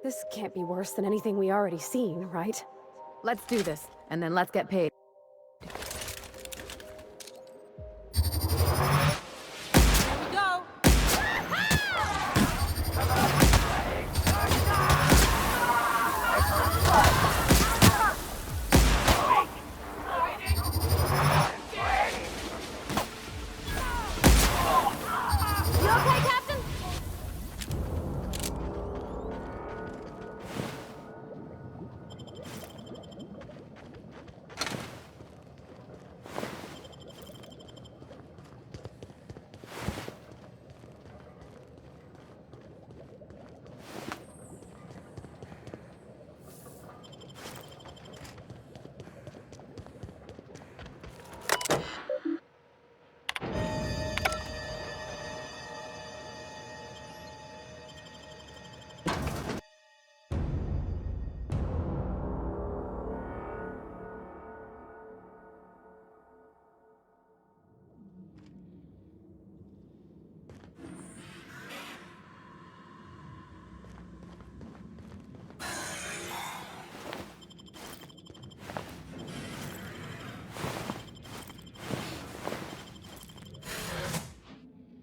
This can't be worse than anything we already seen, right? Let's do this, and then let's get paid. Here we go! You okay, Captain?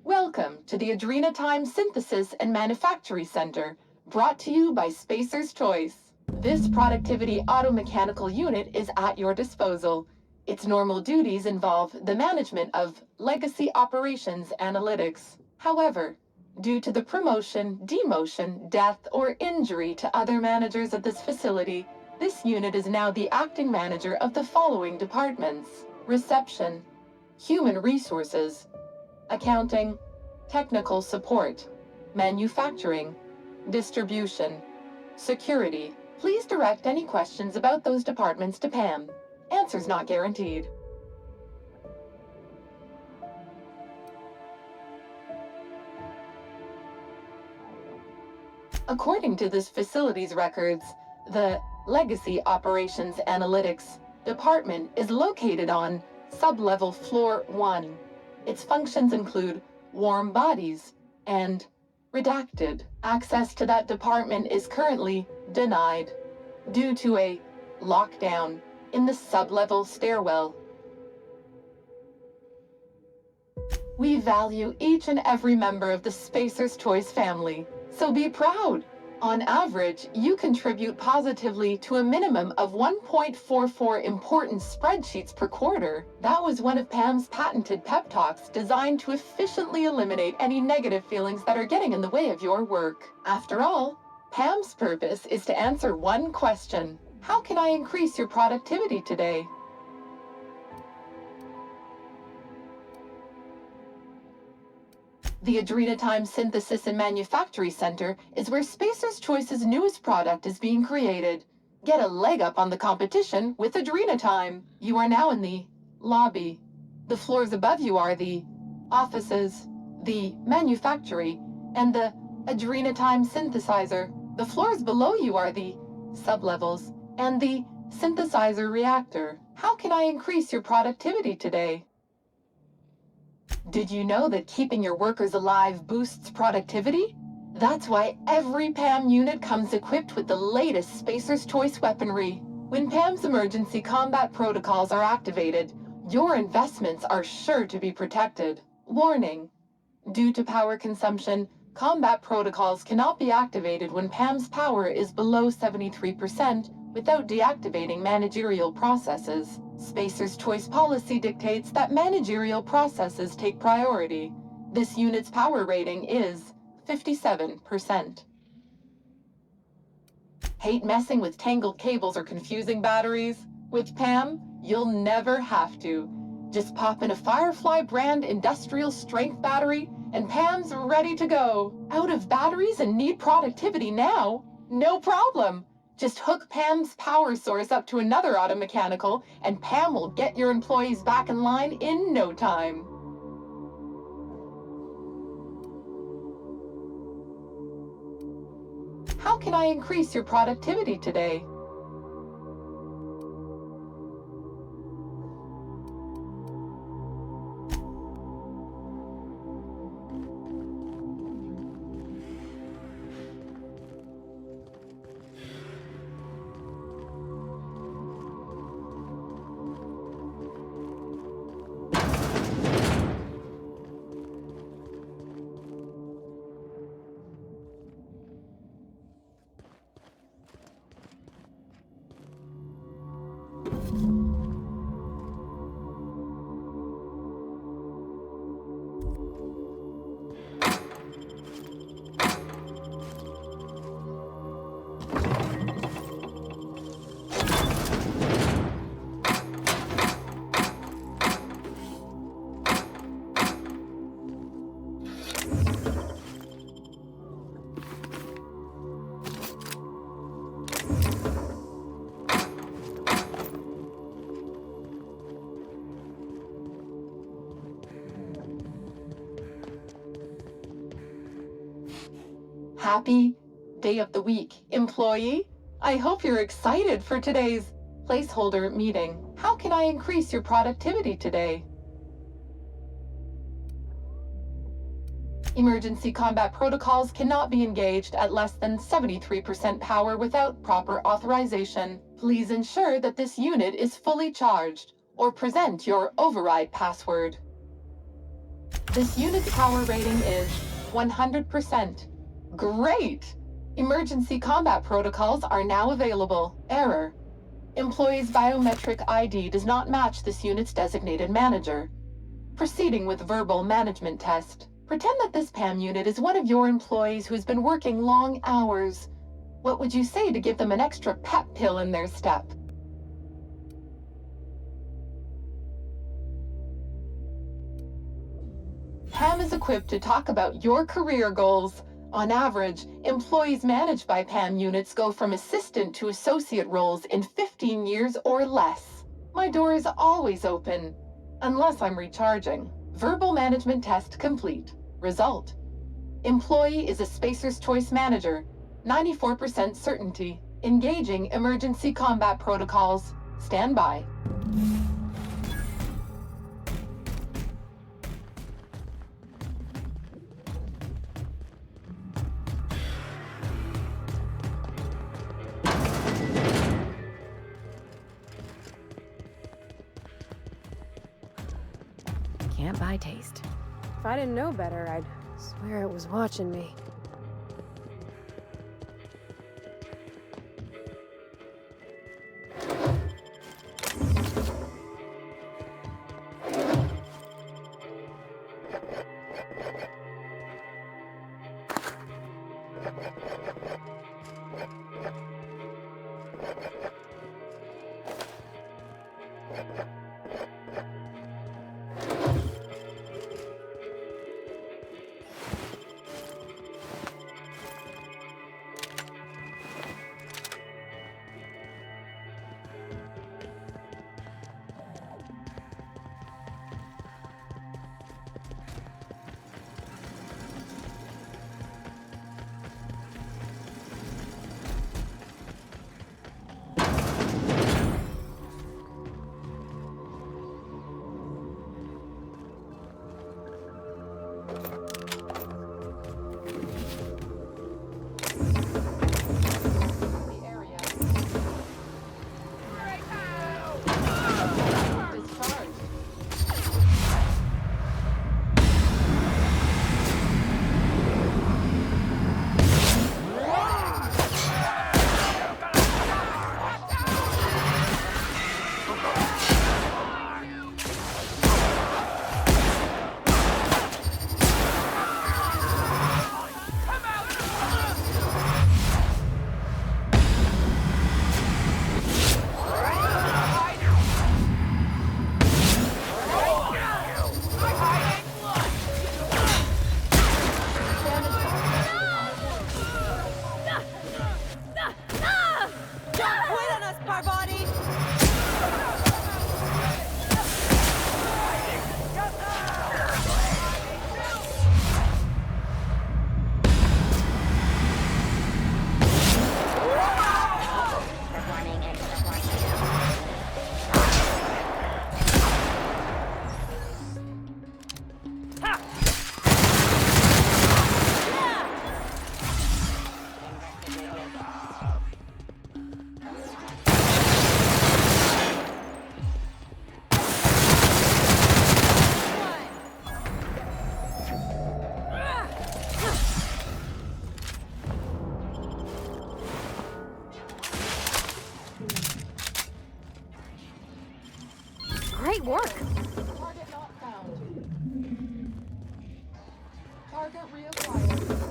Welcome to the Adrenatime Synthesis and Manufactory Center, brought to you by Spacer's Choice. This productivity automechanical unit is at your disposal. Its normal duties involve the management of legacy operations analytics. However, due to the promotion, demotion, death, or injury to other managers of this facility, this unit is now the acting manager of the following departments: reception, human resources, accounting, technical support, manufacturing, distribution, security. Please direct any questions about those departments to Pam. Answers not guaranteed. According to this facility's records, the Legacy Operations Analytics Department is located on Sublevel Floor 1. Its functions include warm bodies and redacted. Access to that department is currently denied due to a lockdown in the sublevel stairwell. We value each and every member of the Spacer's Choice family, so be proud. On average, you contribute positively to a minimum of 1.44 important spreadsheets per quarter. That was one of Pam's patented pep talks designed to efficiently eliminate any negative feelings that are getting in the way of your work. After all, Pam's purpose is to answer one question: how can I increase your productivity today? The Adrenatime Synthesis and Manufactory Center is where Spacer's Choice's newest product is being created. Get a leg up on the competition with Adrenatime. You are now in the lobby. The floors above you are the offices, the manufactory, and the Adrenatime synthesizer. The floors below you are the sublevels and the synthesizer reactor. How can I increase your productivity today? Did you know that keeping your workers alive boosts productivity? That's why every PAM unit comes equipped with the latest Spacer's Choice weaponry. When PAM's emergency combat protocols are activated, your investments are sure to be protected. Warning: due to power consumption, combat protocols cannot be activated when PAM's power is below 73% without deactivating managerial processes. Spacer's Choice policy dictates that managerial processes take priority. This unit's power rating is 57%. Hate messing with tangled cables or confusing batteries? With PAM, you'll never have to. Just pop in a Firefly brand industrial strength battery and PAM's ready to go. Out of batteries and need productivity now? No problem. Just hook Pam's power source up to another automechanical, and Pam will get your employees back in line in no time. How can I increase your productivity today? happy day of the week, employee. I hope you're excited for today's placeholder meeting. How can I increase your productivity today? Emergency combat protocols cannot be engaged at less than 73% power without proper authorization. Please ensure that this unit is fully charged or present your override password. This unit's power rating is 100%. Great! Emergency combat protocols are now available. Error. Employee's biometric ID does not match this unit's designated manager. Proceeding with verbal management test. Pretend that this PAM unit is one of your employees who has been working long hours. What would you say to give them an extra pep pill in their step? PAM is equipped to talk about your career goals. On average, employees managed by PAM units go from assistant to associate roles in 15 years or less. My door is always open, unless I'm recharging. Verbal management test complete. Result. Employee is a Spacer's Choice manager. 94% certainty. Engaging emergency combat protocols. Stand by. Can't buy taste. If I didn't know better, I'd swear it was watching me. Great work! Target not found. Target reacquired.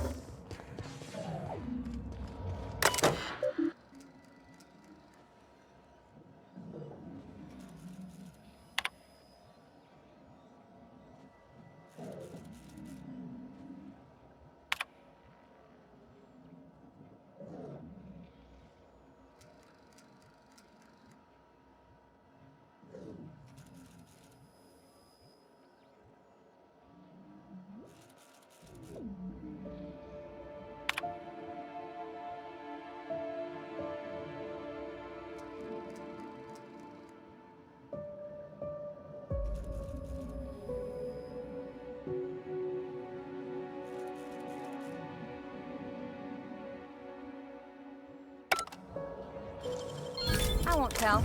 I won't tell.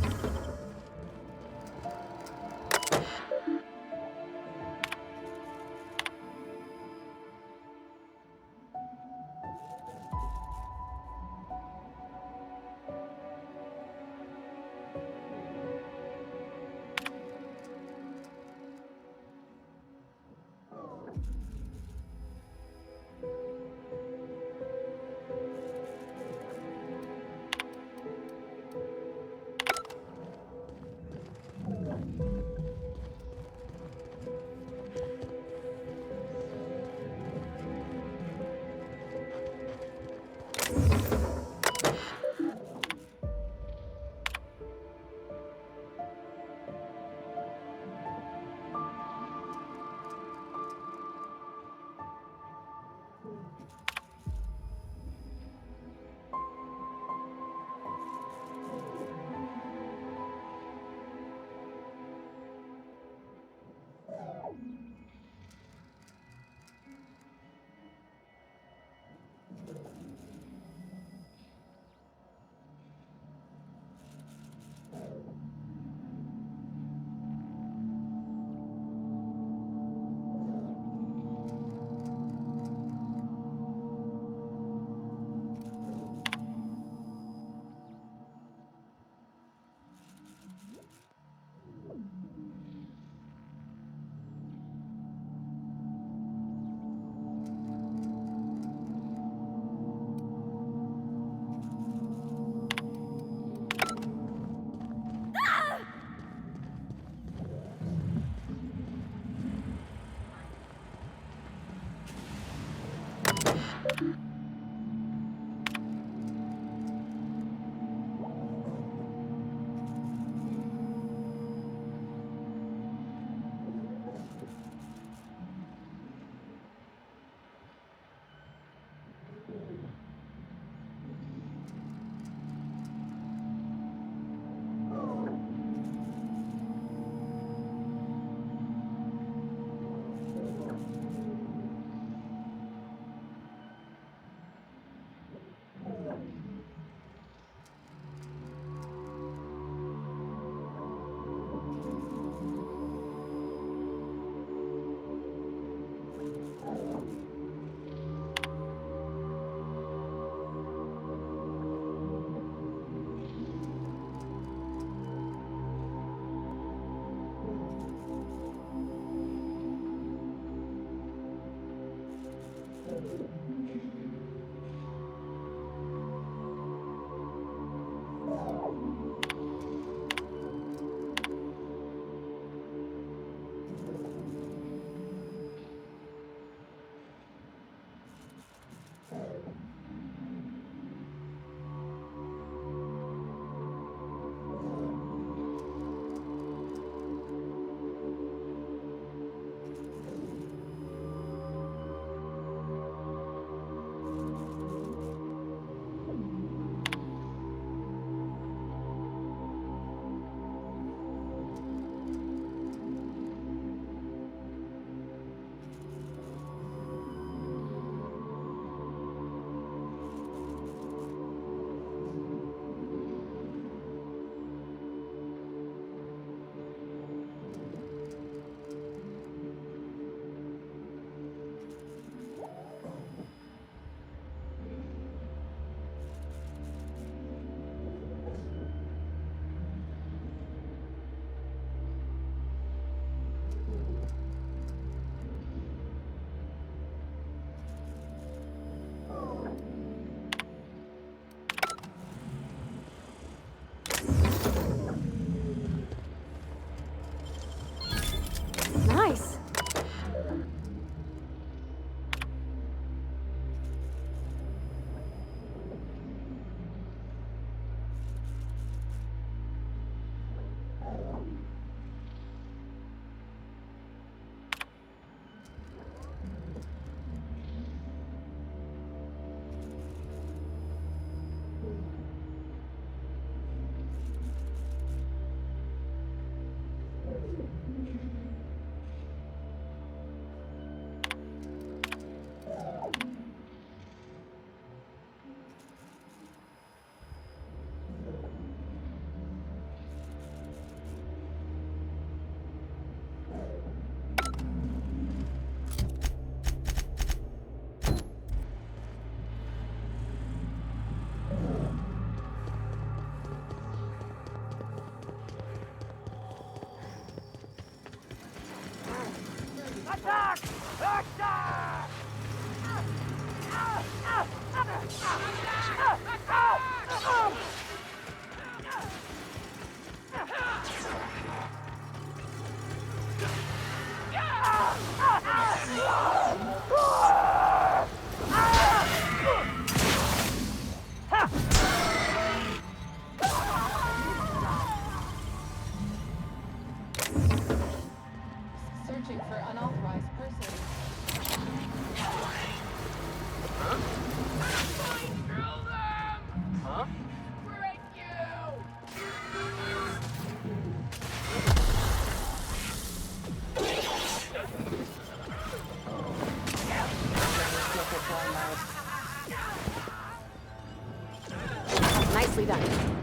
Nicely done.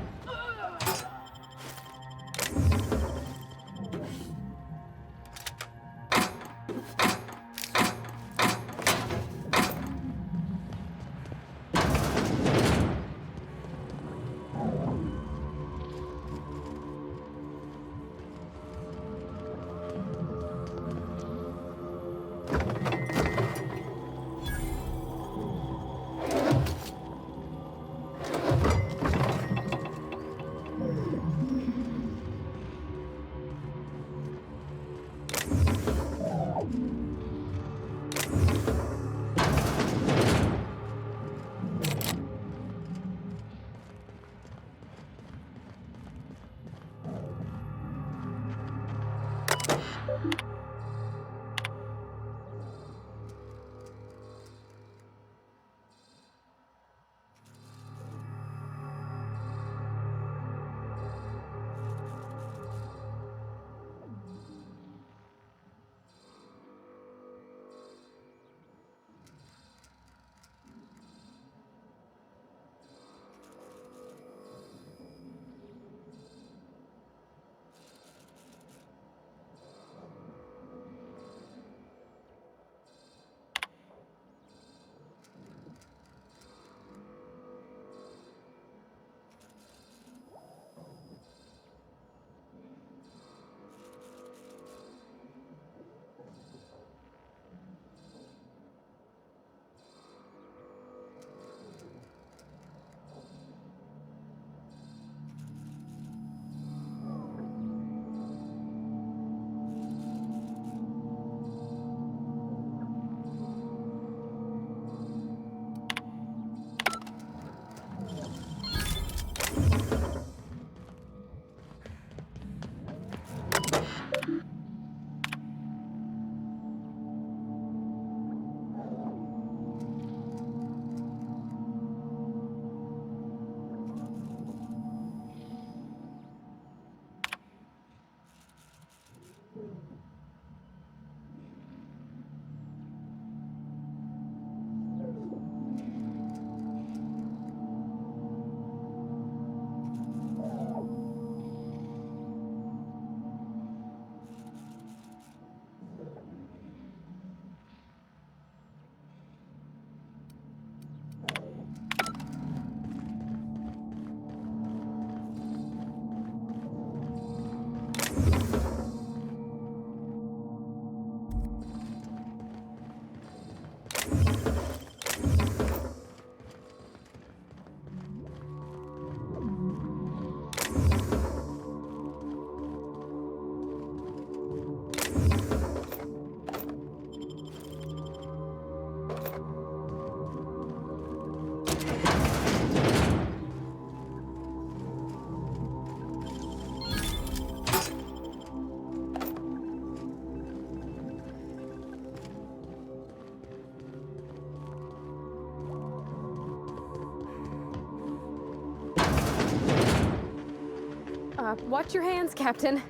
Watch your hands, Captain.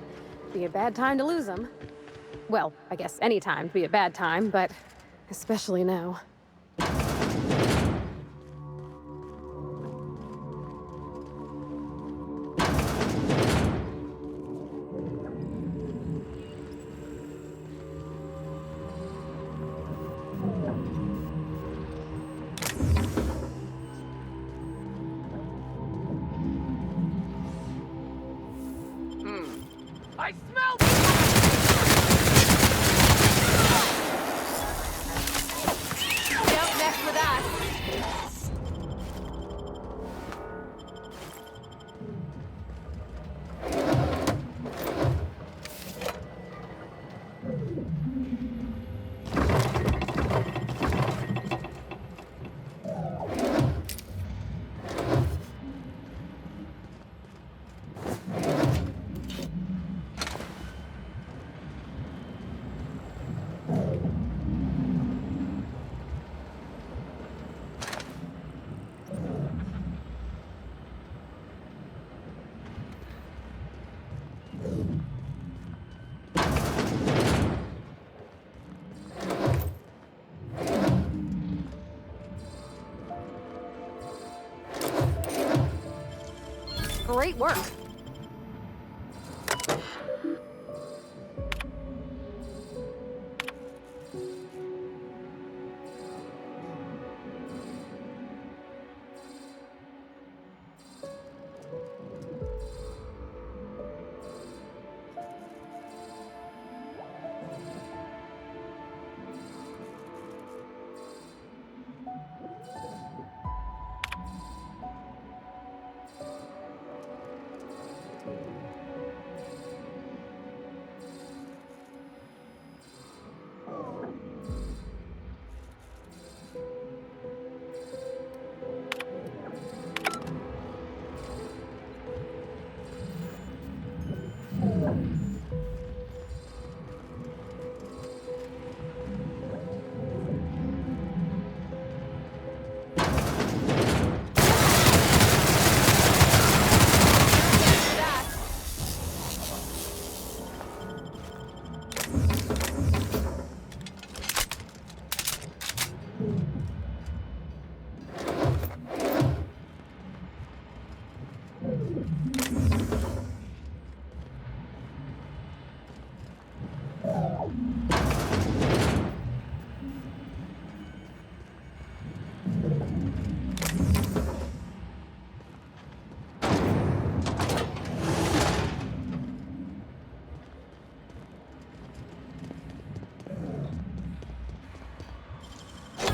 Be a bad time to lose them. Well, I guess any time would be a bad time, but especially now. I smell. Don't mess with us. Great work.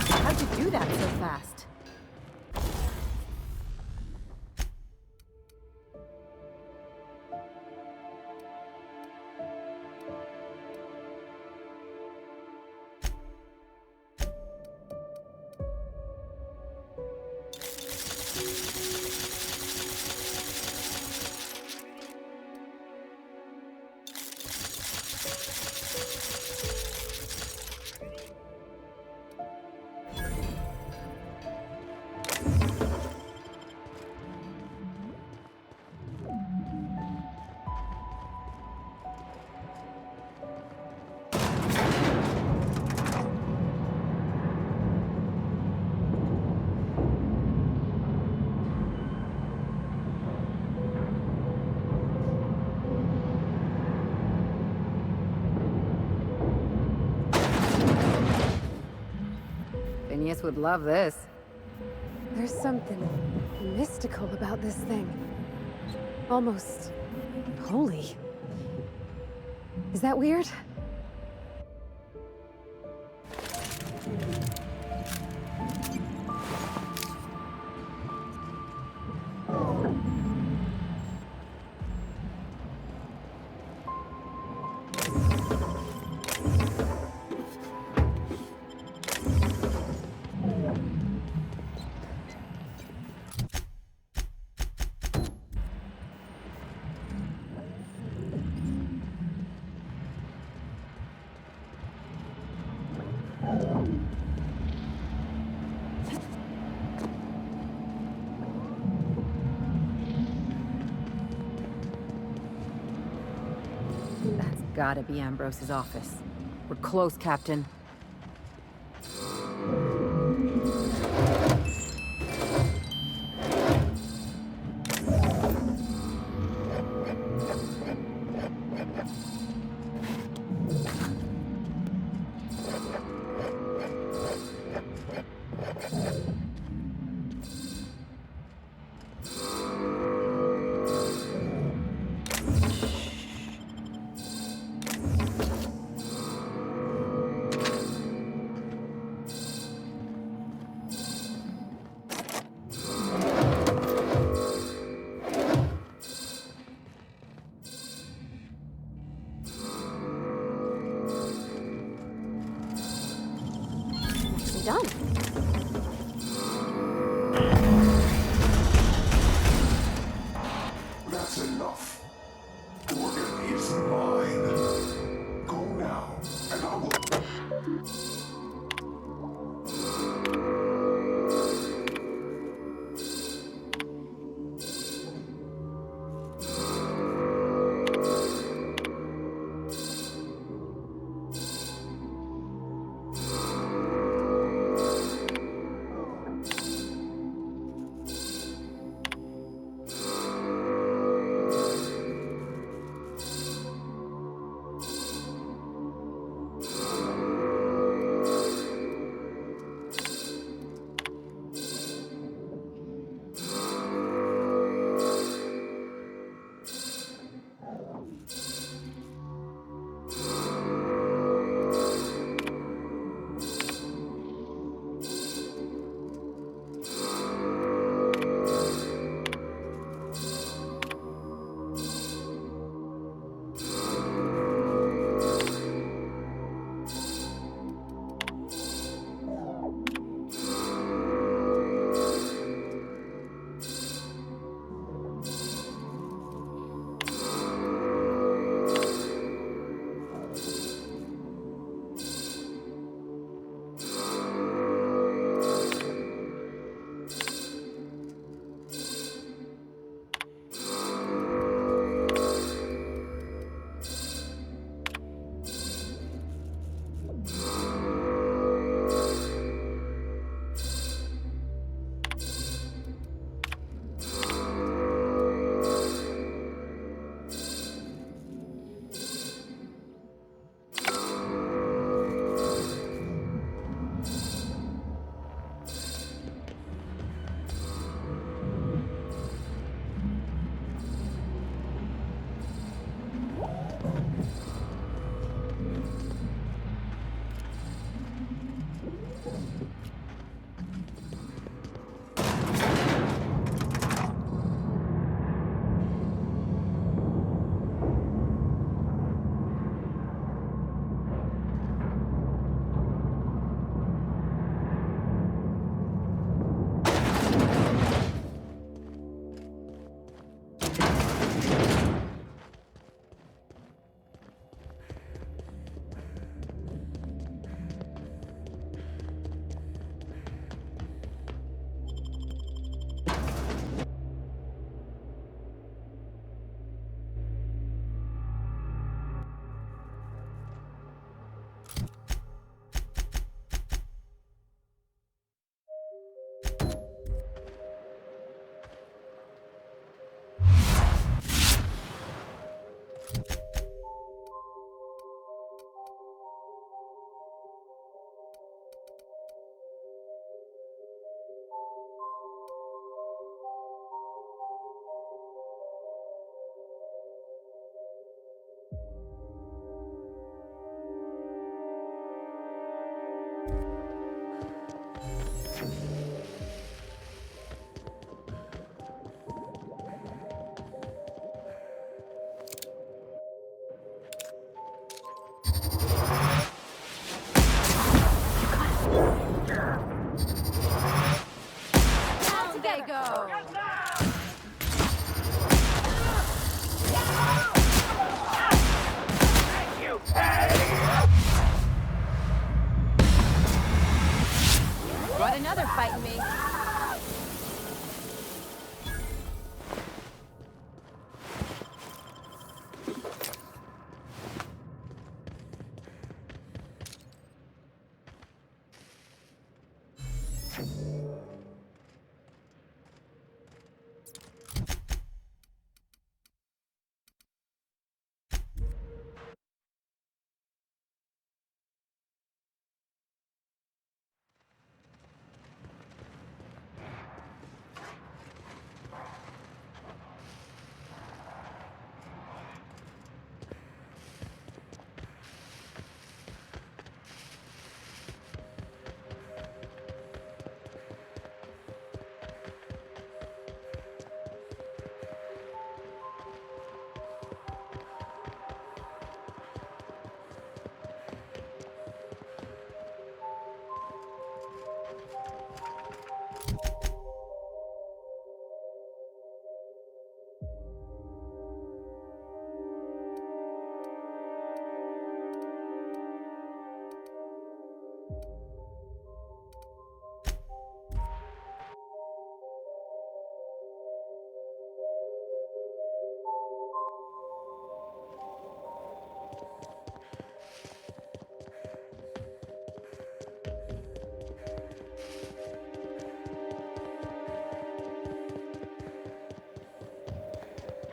How'd you do that so fast? Phineas would love this. There's something mystical about this thing. Almost holy. Is that weird? That's gotta be Ambrose's office. We're close, Captain.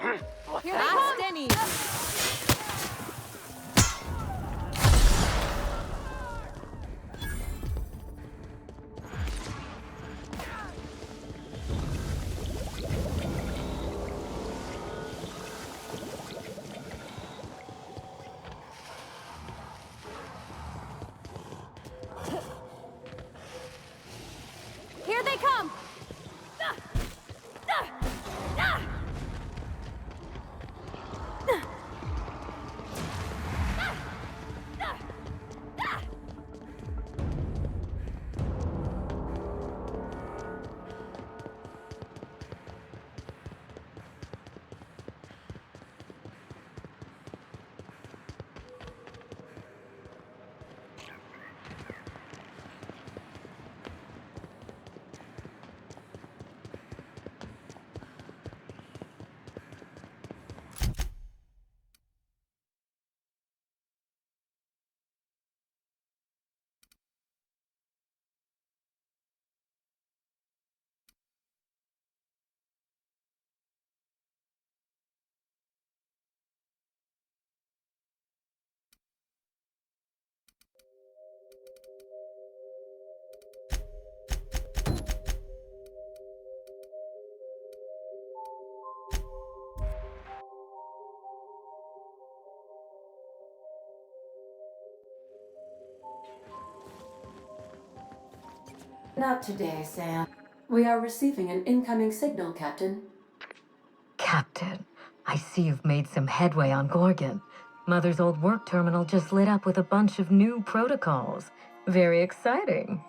Here they Fast come! and easy. Here they come! Not today, Sam. We are receiving an incoming signal, Captain. Captain, I see you've made some headway on Gorgon. Mother's old work terminal just lit up with a bunch of new protocols. Very exciting.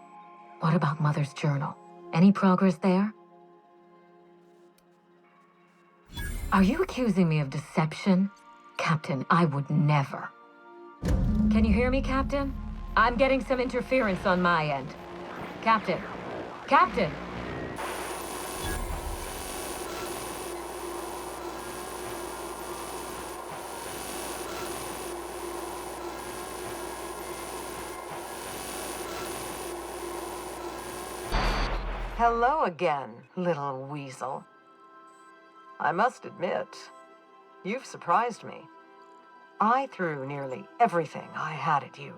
What about Mother's journal? Any progress there? Are you accusing me of deception? Captain, I would never. Can you hear me, Captain? I'm getting some interference on my end. Captain! Captain! Hello again, little weasel. I must admit, you've surprised me. I threw nearly everything I had at you,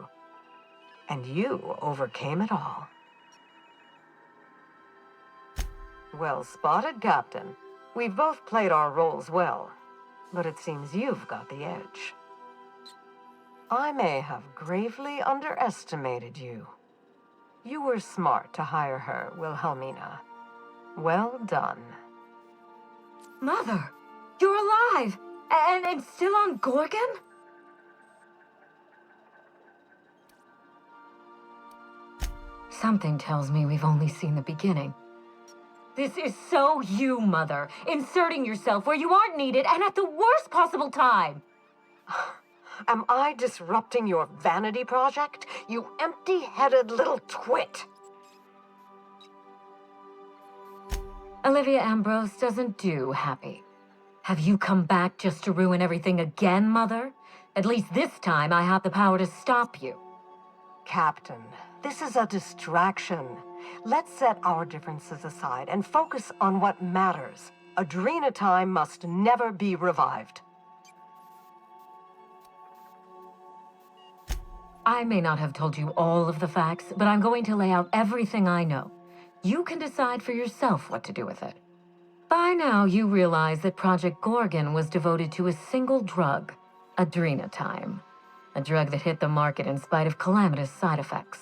and you overcame it all. Well spotted, Captain. We've both played our roles well, but it seems you've got the edge. I may have gravely underestimated you. You were smart to hire her, Wilhelmina. Well done. Mother! You're alive! And still on Gorgon? Something tells me we've only seen the beginning. This is so you, Mother. Inserting yourself where you aren't needed and at the worst possible time. Am I disrupting your vanity project, you empty-headed little twit? Olivia Ambrose doesn't do happy. Have you come back just to ruin everything again, Mother? At least this time I have the power to stop you. Captain, this is a distraction. Let's set our differences aside and focus on what matters. Adrena Time must never be revived. I may not have told you all of the facts, but I'm going to lay out everything I know. You can decide for yourself what to do with it. By now, you realize that Project Gorgon was devoted to a single drug, Adrena Time. A drug that hit the market in spite of calamitous side effects.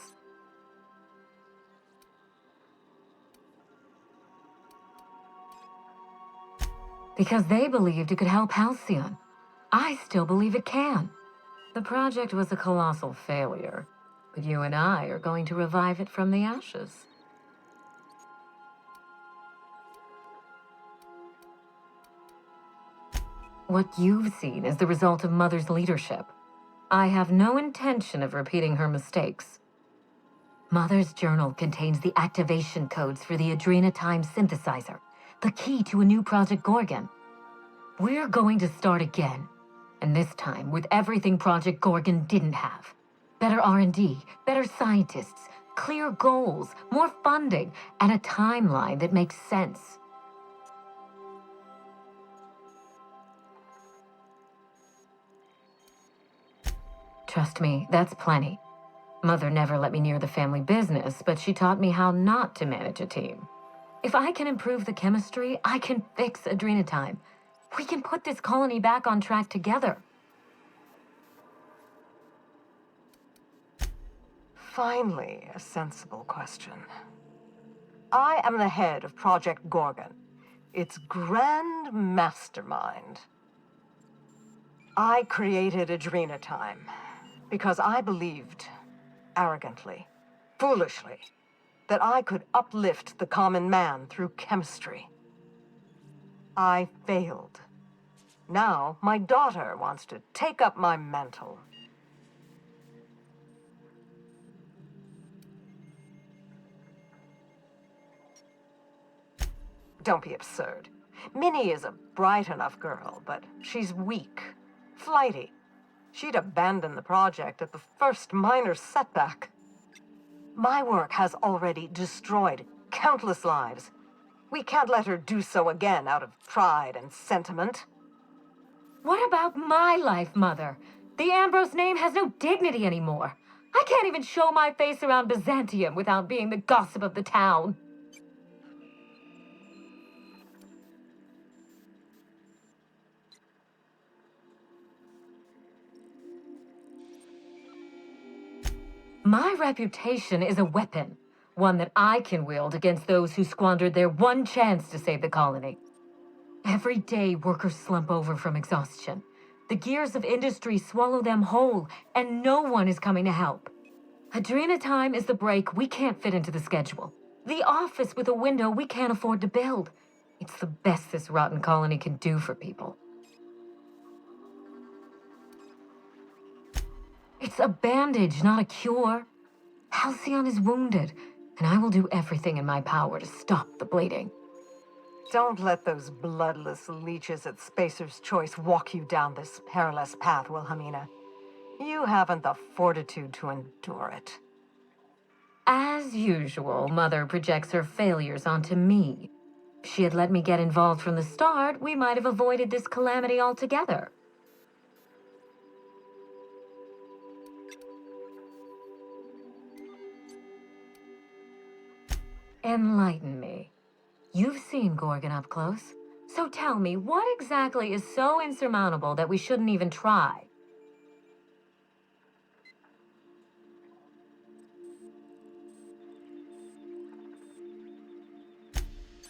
Because they believed it could help Halcyon. I still believe it can. The project was a colossal failure, but you and I are going to revive it from the ashes. What you've seen is the result of Mother's leadership. I have no intention of repeating her mistakes. Mother's journal contains the activation codes for the Adrena Time synthesizer, the key to a new Project Gorgon. We're going to start again, and this time with everything Project Gorgon didn't have. Better R&D, better scientists, clear goals, more funding, and a timeline that makes sense. Trust me, that's plenty. Mother never let me near the family business, but she taught me how not to manage a team. If I can improve the chemistry, I can fix Adrenatime. We can put this colony back on track together. Finally, a sensible question. I am the head of Project Gorgon, its grand mastermind. I created Adrenatime because I believed, arrogantly, foolishly, that I could uplift the common man through chemistry. I failed. Now, my daughter wants to take up my mantle. Don't be absurd. Minnie is a bright enough girl, but she's weak, flighty. She'd abandon the project at the first minor setback. My work has already destroyed countless lives. We can't let her do so again out of pride and sentiment. What about my life, Mother? The Ambrose name has no dignity anymore. I can't even show my face around Byzantium without being the gossip of the town. My reputation is a weapon, one that I can wield against those who squandered their one chance to save the colony. Every day, workers slump over from exhaustion. The gears of industry swallow them whole, and no one is coming to help. Adrenatime is the break we can't fit into the schedule. The office with a window we can't afford to build. It's the best this rotten colony can do for people. It's a bandage, not a cure. Halcyon is wounded, and I will do everything in my power to stop the bleeding. Don't let those bloodless leeches at Spacer's Choice walk you down this perilous path, Wilhelmina. You haven't the fortitude to endure it. As usual, Mother projects her failures onto me. If she had let me get involved from the start, we might have avoided this calamity altogether. Enlighten me. You've seen Gorgon up close. So tell me, what exactly is so insurmountable that we shouldn't even try?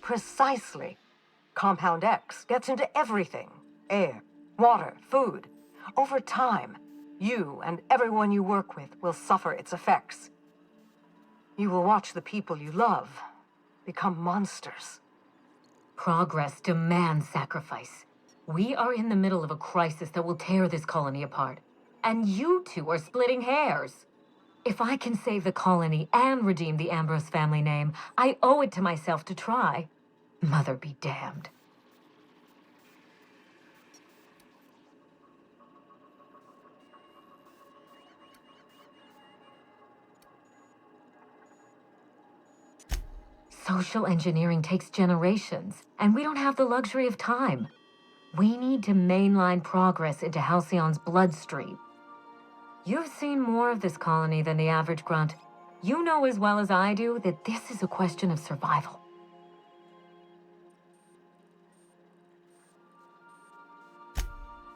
Precisely. Compound X gets into everything. Air, water, food. Over time, you and everyone you work with will suffer its effects. You will watch the people you love become monsters. Progress demands sacrifice. We are in the middle of a crisis that will tear this colony apart. And you two are splitting hairs. If I can save the colony and redeem the Ambrose family name, I owe it to myself to try. Mother be damned. Social engineering takes generations, and we don't have the luxury of time. We need to mainline progress into Halcyon's bloodstream. You've seen more of this colony than the average grunt. You know as well as I do that this is a question of survival.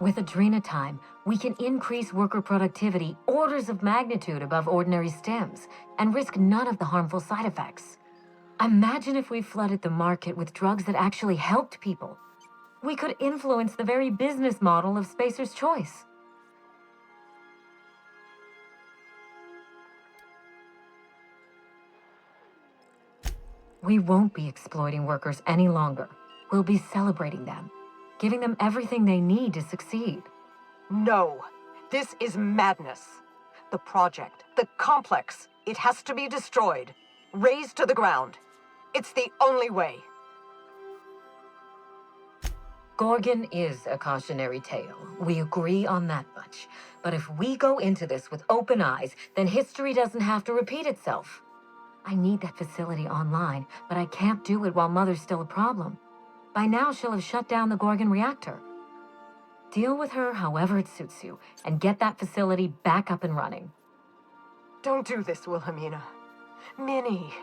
With Adrenatime, we can increase worker productivity orders of magnitude above ordinary stims and risk none of the harmful side effects. Imagine if we flooded the market with drugs that actually helped people. We could influence the very business model of Spacer's Choice. We won't be exploiting workers any longer. We'll be celebrating them, giving them everything they need to succeed. No, this is madness. The project, the complex, it has to be destroyed, razed to the ground. It's the only way. Gorgon is a cautionary tale. We agree on that much. But if we go into this with open eyes, then history doesn't have to repeat itself. I need that facility online, but I can't do it while Mother's still a problem. By now, she'll have shut down the Gorgon reactor. Deal with her however it suits you, and get that facility back up and running. Don't do this, Wilhelmina. Minnie,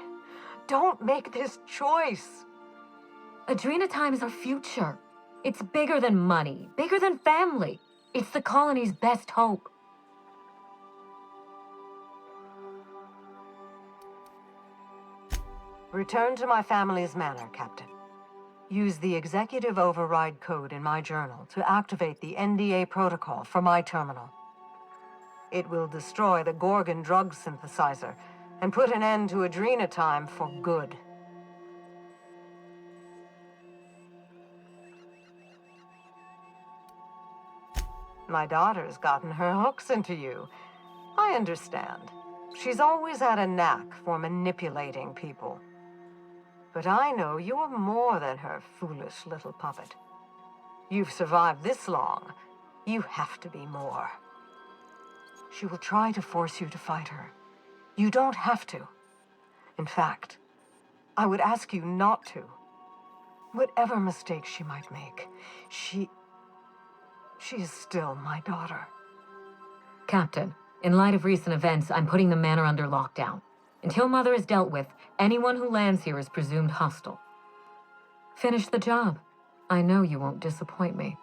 don't make this choice. Adrena Time is our future. It's bigger than money, bigger than family. It's the colony's best hope. Return to my family's manor, Captain. Use the executive override code in my journal to activate the NDA protocol for my terminal. It will destroy the Gorgon drug synthesizer and put an end to Adrena Time for good. My daughter's gotten her hooks into you. I understand. She's always had a knack for manipulating people. But I know you're more than her foolish little puppet. You've survived this long. You have to be more. She will try to force you to fight her. You don't have to. In fact, I would ask you not to. Whatever mistakes she might make, she is still my daughter. Captain, in light of recent events, I'm putting the manor under lockdown. Until Mother is dealt with, anyone who lands here is presumed hostile. Finish the job. I know you won't disappoint me.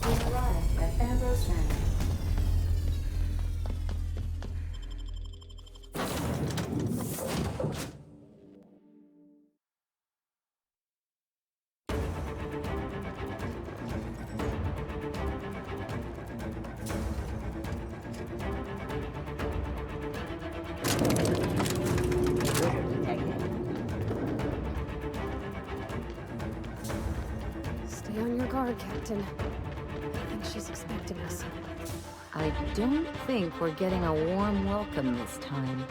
Arrived at Ambrose Manor. Stay on your guard, Captain. I think she's expecting us. I don't think we're getting a warm welcome this time.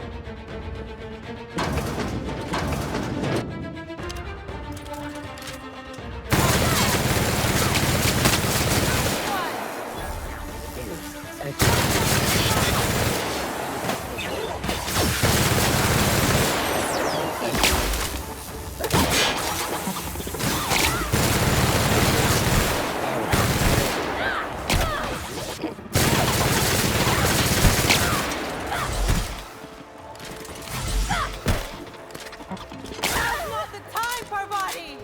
Not the time, Parvati!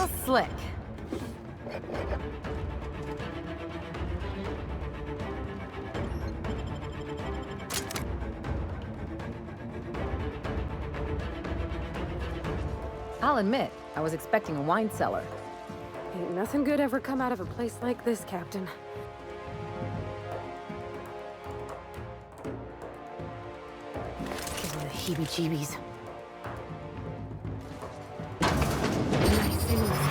Real slick. I'll admit, I was expecting a wine cellar. Ain't nothing good ever come out of a place like this, Captain. Gives me the heebie-jeebies. Nice and easy.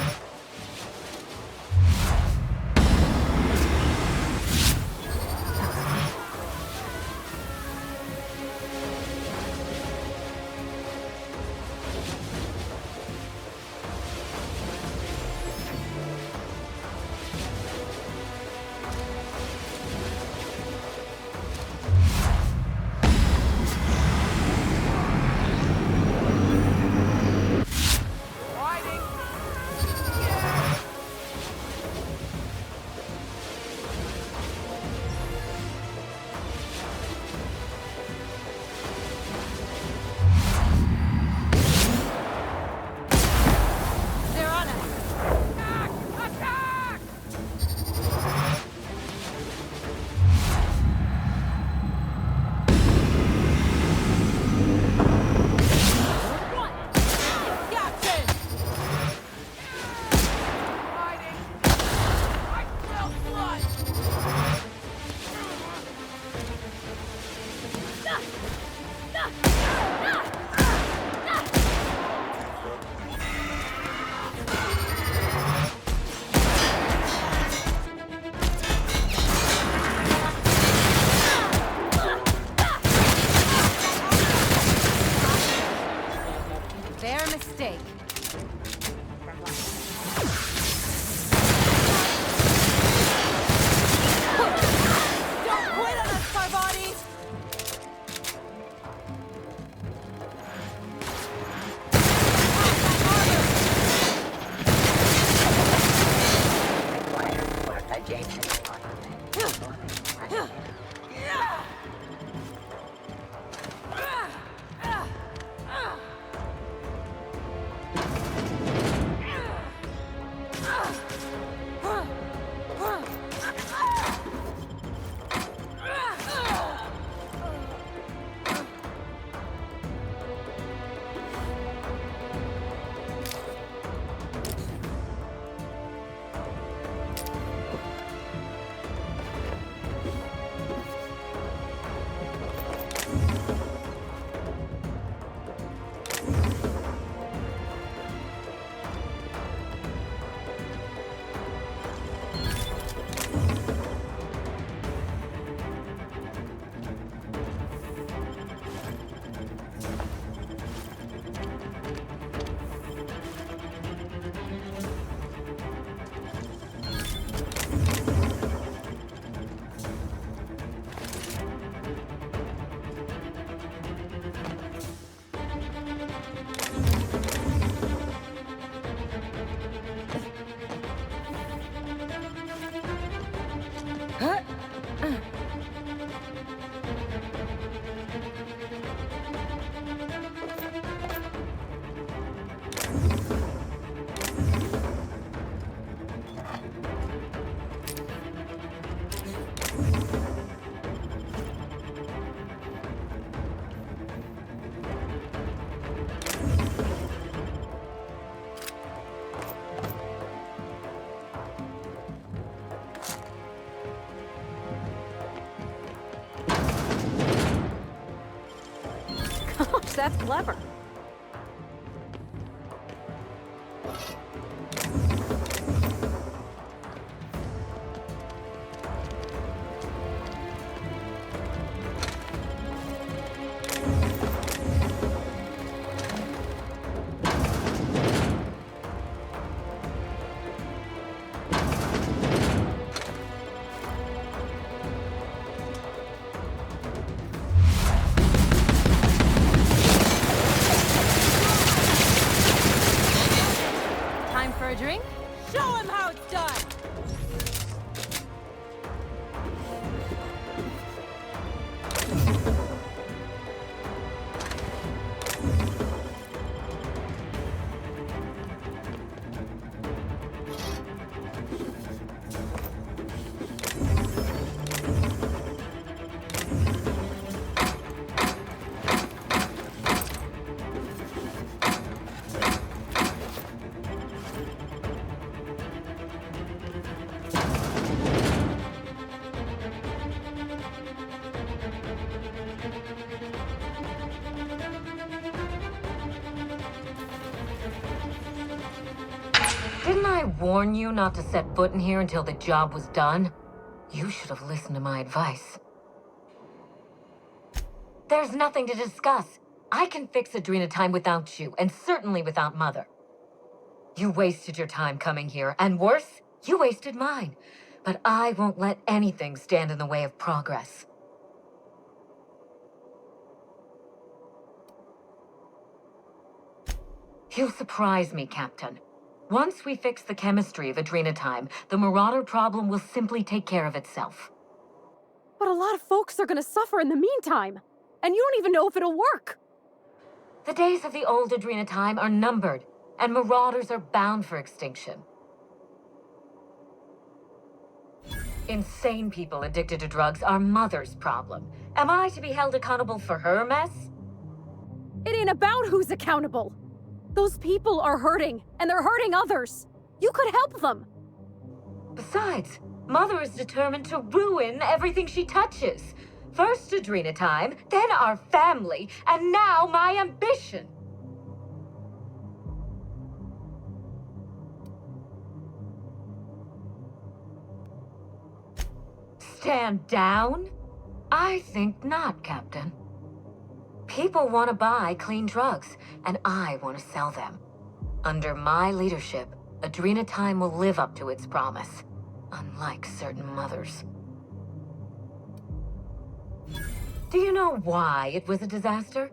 Their mistake. Don't quit on us, Parvati! Gosh, that's clever. warn you not to set foot in here until the job was done? You should have listened to my advice. There's nothing to discuss. I can fix Adrena time without you, and certainly without Mother. You wasted your time coming here, and worse, you wasted mine. But I won't let anything stand in the way of progress. You surprise me, Captain. Once we fix the chemistry of Adrena time, the Marauder problem will simply take care of itself. But a lot of folks are gonna suffer in the meantime. And you don't even know if it'll work. The days of the old Adrena time are numbered, and Marauders are bound for extinction. Insane people addicted to drugs are Mother's problem. Am I to be held accountable for her mess? It ain't about who's accountable. Those people are hurting, and they're hurting others. You could help them. Besides, Mother is determined to ruin everything she touches. First Adrena time, then our family, and now my ambition. Stand down? I think not, Captain. People want to buy clean drugs, and I want to sell them. Under my leadership, Adrena time will live up to its promise, unlike certain mothers. Do you know why it was a disaster?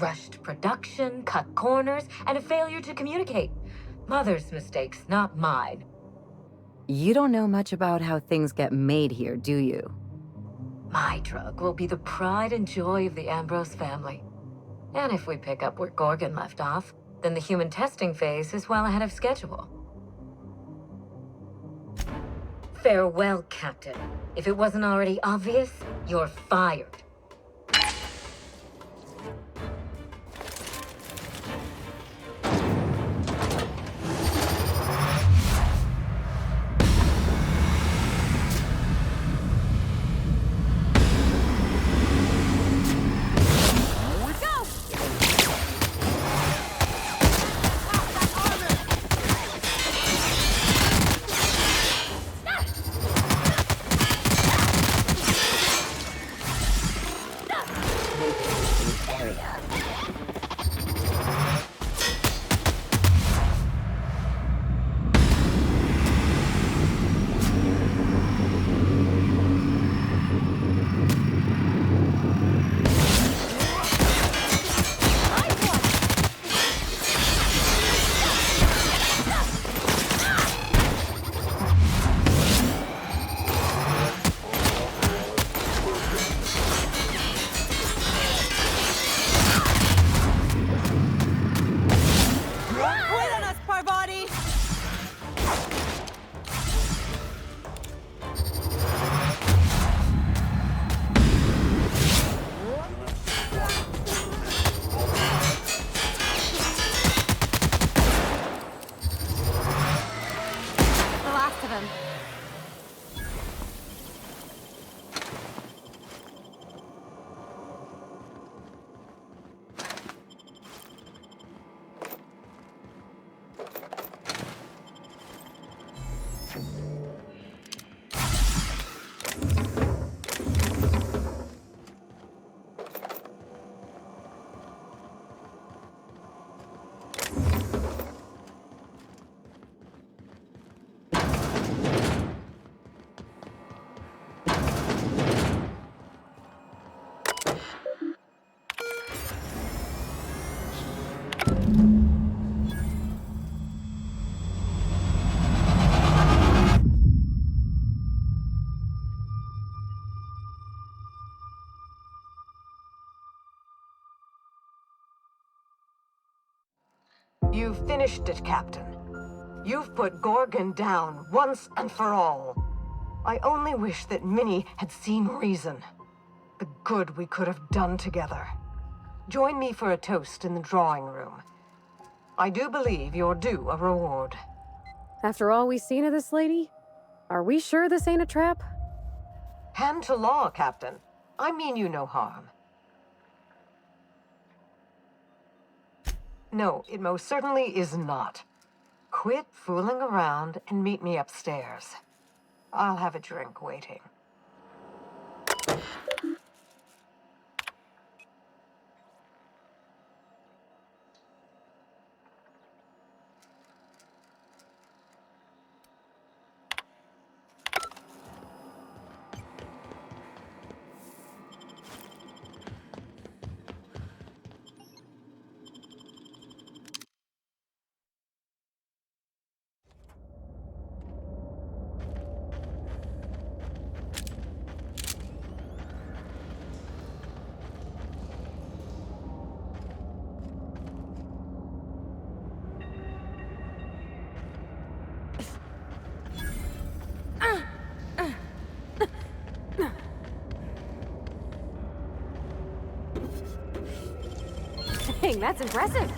Rushed production, cut corners, and a failure to communicate. Mother's mistakes, not mine. You don't know much about how things get made here, do you? My drug will be the pride and joy of the Ambrose family. And if we pick up where Gorgon left off, then the human testing phase is well ahead of schedule. Farewell, Captain. If it wasn't already obvious, you're fired. You've finished it, Captain. You've put Gorgon down once and for all. I only wish that Minnie had seen reason. The good we could have done together. Join me for a toast in the drawing room. I do believe you're due a reward. After all we've seen of this lady, are we sure this ain't a trap? Hand to law, Captain. I mean you no harm. No, it most certainly is not. quit fooling around and meet me upstairs. I'll have a drink waiting. Dang, that's impressive.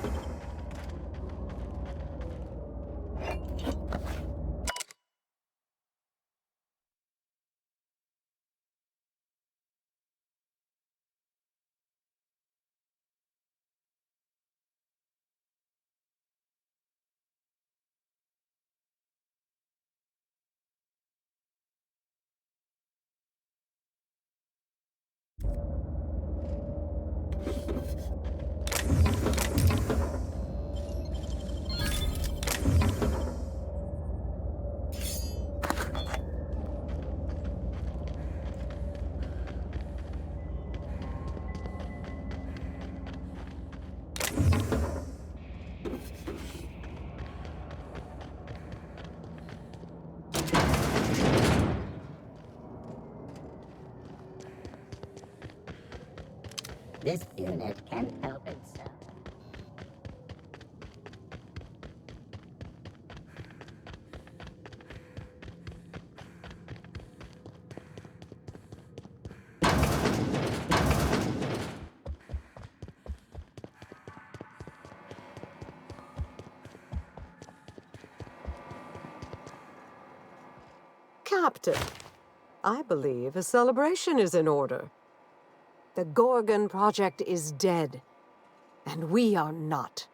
This unit can help itself. Captain, I believe a celebration is in order. The Gorgon project is dead, and we are not.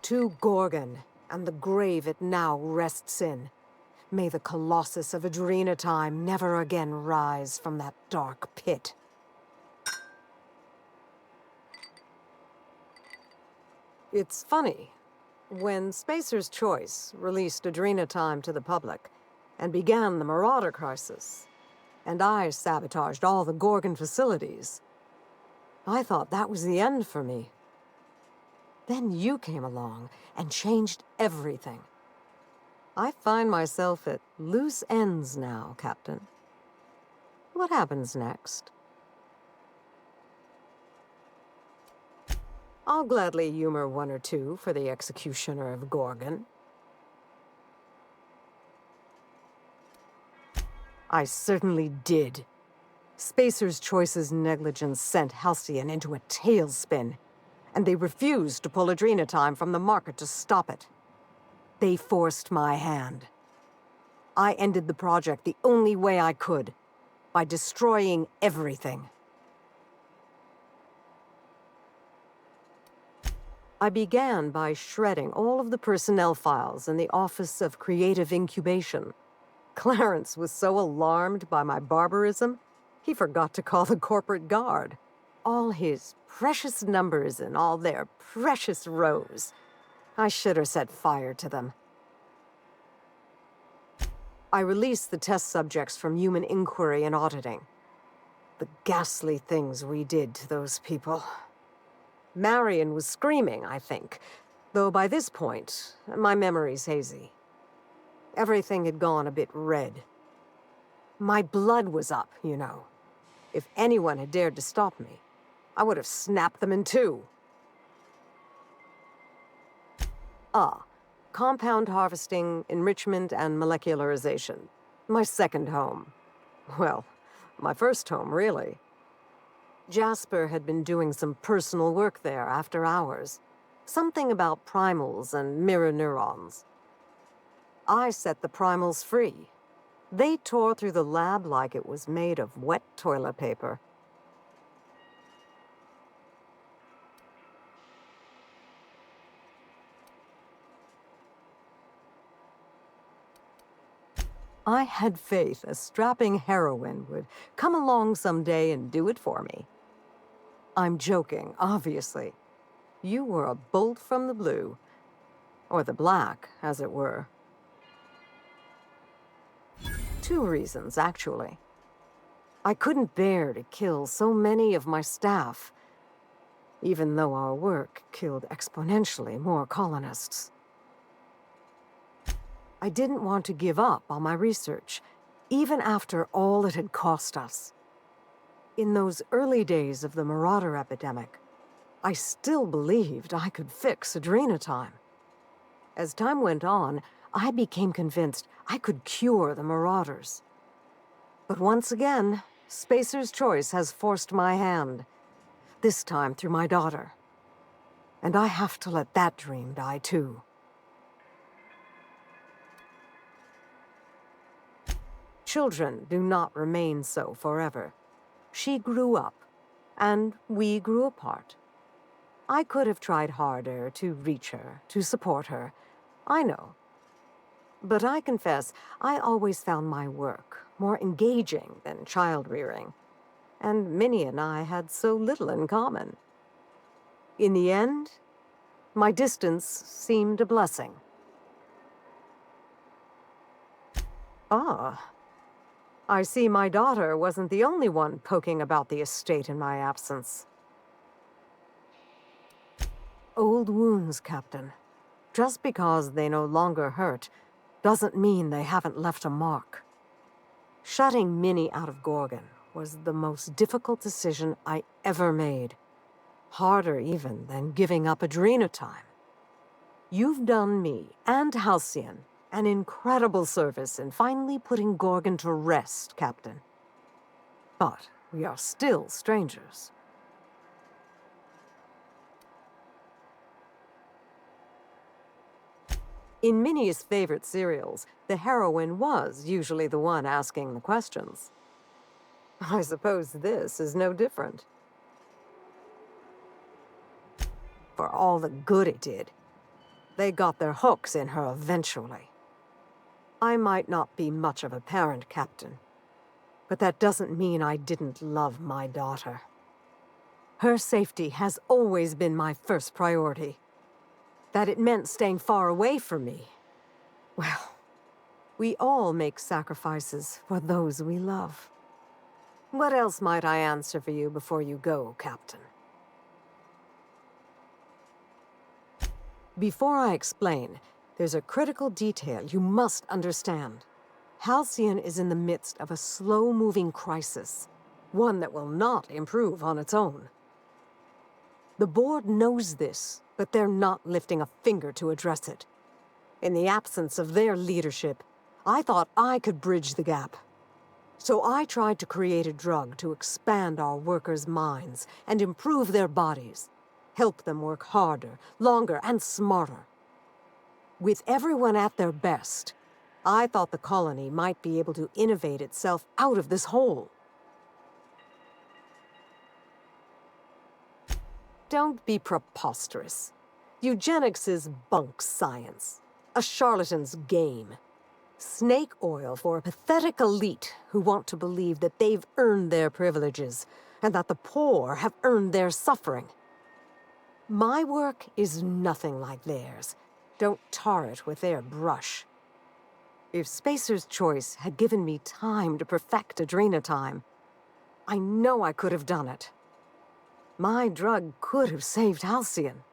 To Gorgon, and the grave it now rests in. May the Colossus of Adrenatime never again rise from that dark pit. It's funny. When Spacer's Choice released Adrenatime to the public and began the Marauder crisis, and I sabotaged all the Gorgon facilities, I thought that was the end for me. Then you came along and changed everything. I find myself at loose ends now, Captain. What happens next? I'll gladly humor one or two for the executioner of Gorgon. I certainly did. Spacer's Choice's negligence sent Halcyon into a tailspin, and they refused to pull Adrenatime from the market to stop it. They forced my hand. I ended the project the only way I could, by destroying everything. I began by shredding all of the personnel files in the Office of Creative Incubation. Clarence was so alarmed by my barbarism, he forgot to call the corporate guard. All his precious numbers and all their precious rows. I should have set fire to them. I released the test subjects from human inquiry and auditing. The ghastly things we did to those people. Marion was screaming, I think, though by this point, my memory's hazy. Everything had gone a bit red. My blood was up, you know. If anyone had dared to stop me, I would have snapped them in two. Compound harvesting, enrichment, and molecularization. My second home. Well, my first home, really. Jasper had been doing some personal work there after hours. Something about primals and mirror neurons. I set the primals free. They tore through the lab like it was made of wet toilet paper. I had faith a strapping heroine would come along someday and do it for me. I'm joking, obviously. You were a bolt from the blue. Or the black, as it were. 2 reasons, actually. I couldn't bear to kill so many of my staff, even though our work killed exponentially more colonists. I didn't want to give up on my research, even after all it had cost us. In those early days of the Marauder epidemic, I still believed I could fix Adrenatime. As time went on, I became convinced I could cure the Marauders. But once again, Spacer's Choice has forced my hand, this time through my daughter. And I have to let that dream die too. Children do not remain so forever. She grew up, and we grew apart. I could have tried harder to reach her, to support her. I know. But I confess, I always found my work more engaging than child-rearing. And Minnie and I had so little in common. In the end, my distance seemed a blessing. Ah. I see my daughter wasn't the only one poking about the estate in my absence. Old wounds, Captain. Just because they no longer hurt doesn't mean they haven't left a mark. Shutting Minnie out of Gorgon was the most difficult decision I ever made. Harder even than giving up Adrenatime. You've done me and Halcyon an incredible service in finally putting Gorgon to rest, Captain. But we are still strangers. In Minnie's favorite serials, the heroine was usually the one asking the questions. I suppose this is no different. For all the good it did, they got their hooks in her eventually. I might not be much of a parent, Captain, but that doesn't mean I didn't love my daughter. Her safety has always been my first priority. That it meant staying far away from me. Well, we all make sacrifices for those we love. What else might I answer for you before you go, Captain? Before I explain, there's a critical detail you must understand. Halcyon is in the midst of a slow-moving crisis, one that will not improve on its own. The board knows this, but they're not lifting a finger to address it. In the absence of their leadership, I thought I could bridge the gap. So I tried to create a drug to expand our workers' minds and improve their bodies, help them work harder, longer, and smarter. With everyone at their best, I thought the colony might be able to innovate itself out of this hole. Don't be preposterous. Eugenics is bunk science, a charlatan's game. Snake oil for a pathetic elite who want to believe that they've earned their privileges and that the poor have earned their suffering. My work is nothing like theirs. Don't tar it with their brush. If Spacer's Choice had given me time to perfect Adrenatime, I know I could have done it. My drug could have saved Halcyon.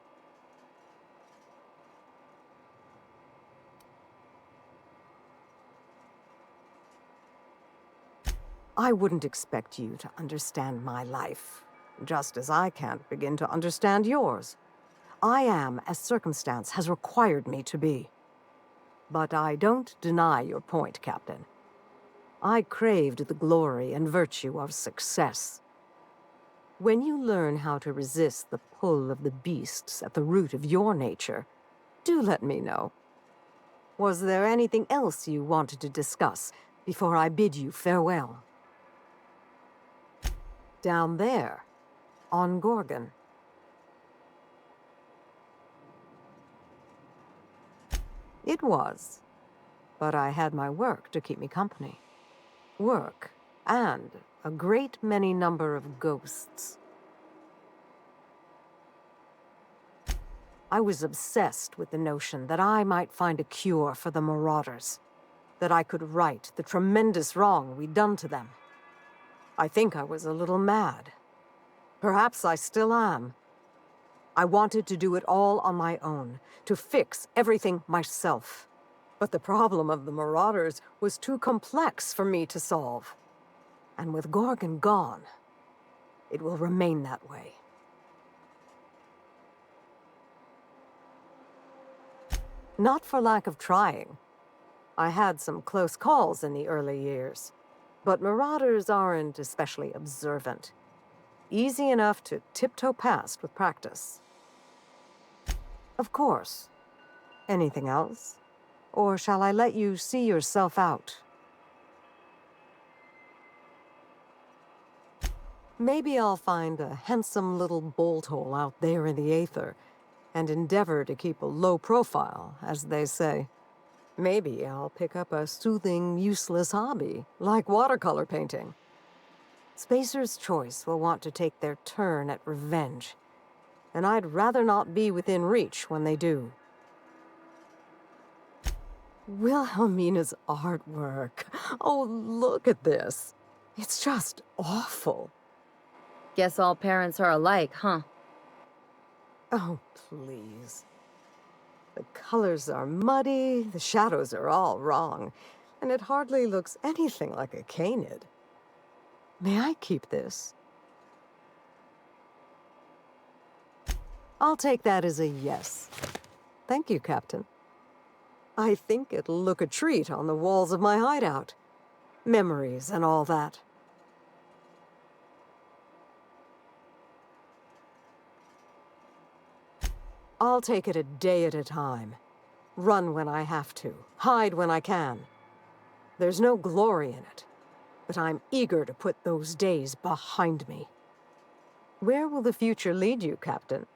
I wouldn't expect you to understand my life, just as I can't begin to understand yours. I am as circumstance has required me to be. But I don't deny your point, Captain. I craved the glory and virtue of success. When you learn how to resist the pull of the beasts at the root of your nature, do let me know. Was there anything else you wanted to discuss before I bid you farewell? Down there, on Gorgon. It was, but I had my work to keep me company. Work, and a great many number of ghosts. I was obsessed with the notion that I might find a cure for the Marauders, that I could right the tremendous wrong we'd done to them. I think I was a little mad. Perhaps I still am. I wanted to do it all on my own, to fix everything myself. But the problem of the Marauders was too complex for me to solve. And with Gorgon gone, it will remain that way. Not for lack of trying. I had some close calls in the early years, but Marauders aren't especially observant. Easy enough to tiptoe past with practice. Of course. Anything else? Or shall I let you see yourself out? Maybe I'll find a handsome little bolt hole out there in the aether, and endeavor to keep a low profile, as they say. Maybe I'll pick up a soothing, useless hobby, like watercolor painting. Spacer's Choice will want to take their turn at revenge, and I'd rather not be within reach when they do. Wilhelmina's artwork. Oh, look at this. It's just awful. Guess all parents are alike, huh? Oh, please. The colors are muddy, the shadows are all wrong, and it hardly looks anything like a canid. May I keep this? I'll take that as a yes. Thank you, Captain. I think it'll look a treat on the walls of my hideout. Memories and all that. I'll take it a day at a time. Run when I have to, hide when I can. There's no glory in it, but I'm eager to put those days behind me. Where will the future lead you, Captain?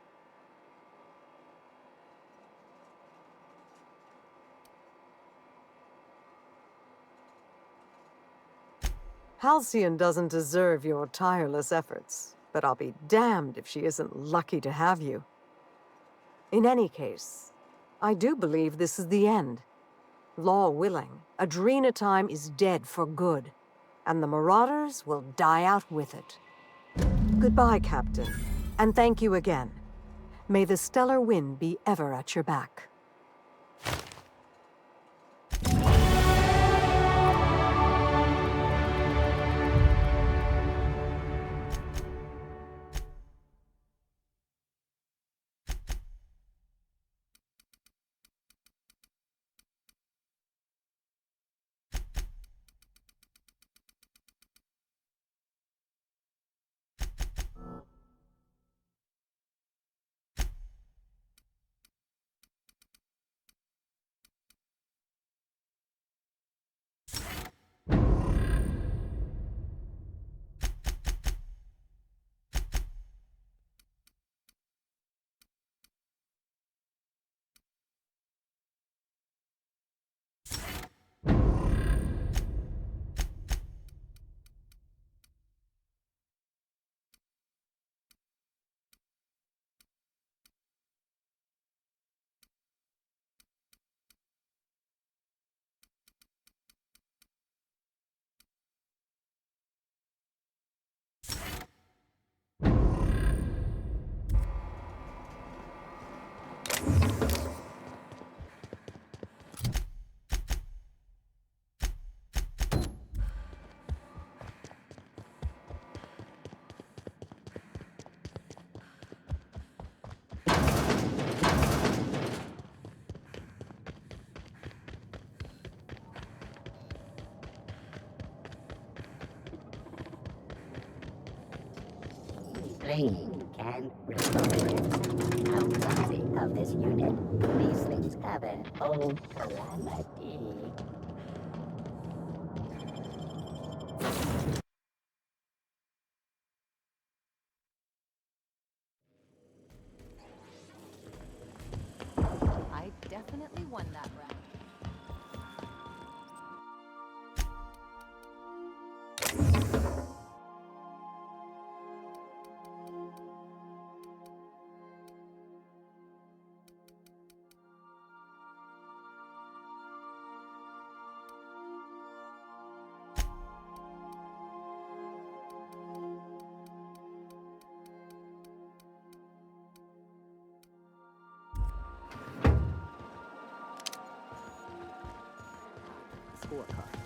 Halcyon doesn't deserve your tireless efforts, but I'll be damned if she isn't lucky to have you. In any case, I do believe this is the end. Law willing, Adrena Time is dead for good, and the Marauders will die out with it. Goodbye, Captain, and thank you again. May the stellar wind be ever at your back. brain can't remember it. How clumsy of this unit. These things have an old calamity. I definitely won that round. Scorecard.